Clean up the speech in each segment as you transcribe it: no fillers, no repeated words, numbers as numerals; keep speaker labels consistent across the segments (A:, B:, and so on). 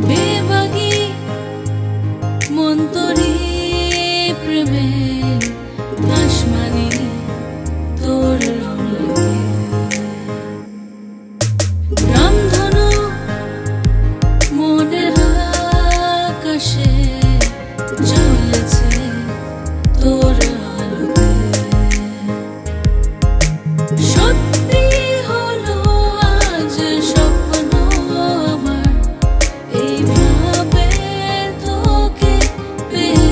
A: বেবাগী মন্তরী প্রেমে আসমানি তোর রামধনু মনের আকাশে জ্বলেছে তোর আলোতে। সত্যি হলো আজ স্বপ্ন আমার, এইভাবে তোকে পেয়ে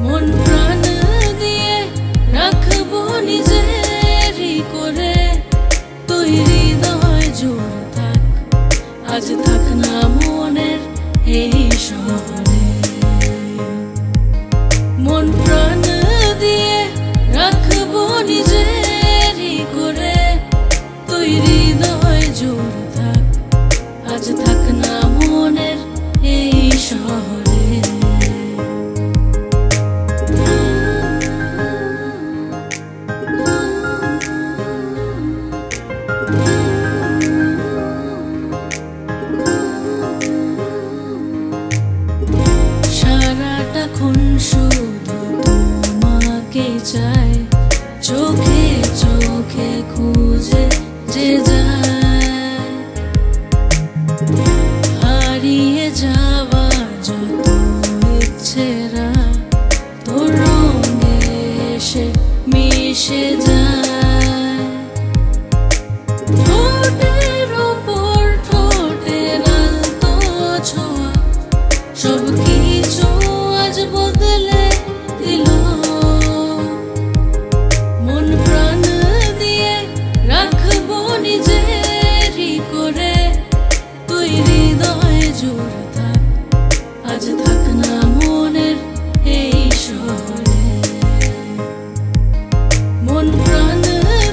A: মন প্রাণ দিয়ে রাখবো নিজেরই করে। তুই হৃদয় জুড়ে থাক, আজ থাক না মনের এই শহরে। মন প্রাণ দিয়ে রাখবো নিজেরই করে। তুই হৃদয় জুড়ে থাক, আজ থাক না মনের এই শহরে। সারাটাক্ষণ শুধু তোমাকে চাই, চোখে চোখে খুঁজে যে যায়। হারিয়ে যাওয়া যত ইচ্ছেরা তোর রঙে এসে মিশে যায়। ঠোঁটের ওপর ঠোঁটের আলতো ছোঁয়া সব কিছু আজ বদলে দিল। মন প্রাণ দিয়ে রাখবো নিজেরই করে। তুই হৃদয় জুড়ে থাক, আজ থাক না মনের এই শহরে। মন প্রাণ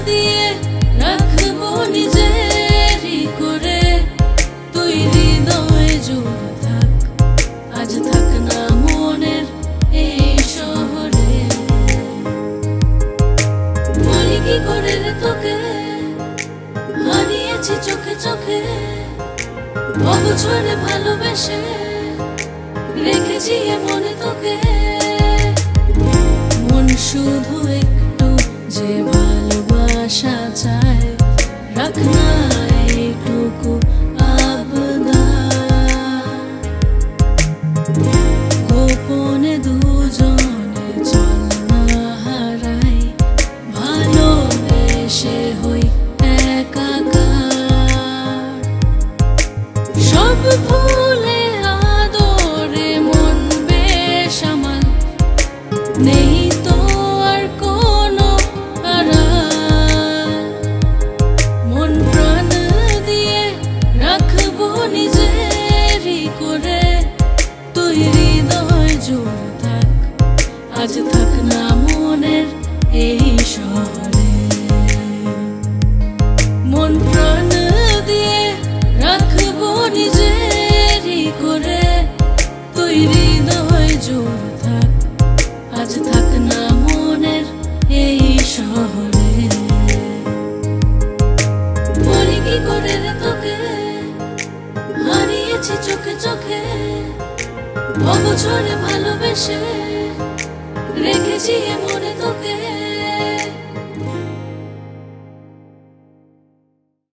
A: দিয়ে রাখবো নিজেরই করে। তুই হৃদয় জুড়ে থাক, আজ থাক না মনের এই শহরে। বলি কি করে রে তোকে, হারিয়েছি চোখে চোখে। অবছরে ভালোবেসে রেখেছি এ মনে তোকে। মন শুধু একটু যে ভালোবাসা চায়, রাখ না এইটুকু আবদার। গোপনে দুজনে চল না হারাই, ভালোবেসে হই একাকার। সব ভুলে আদরে মন বেসামাল, নেই তো আর কোনো আড়াল। মন প্রাণ দিয়ে রাখবো নিজেরই করে। তুই হৃদয় জুড়ে থাক, আজ থাক না মনের এই শহরে। মন প্রাণ দিয়ে রাখবো নিজেরই করে। তুই হৃদয় জুড়ে থাক, আজ থাক না মনের এই শহরে। বলি কি করে রে তোকে, হারিয়েছি চোখে চোখে। অবছরে ভালোবেসে রেখেছি এ মনে তোকে।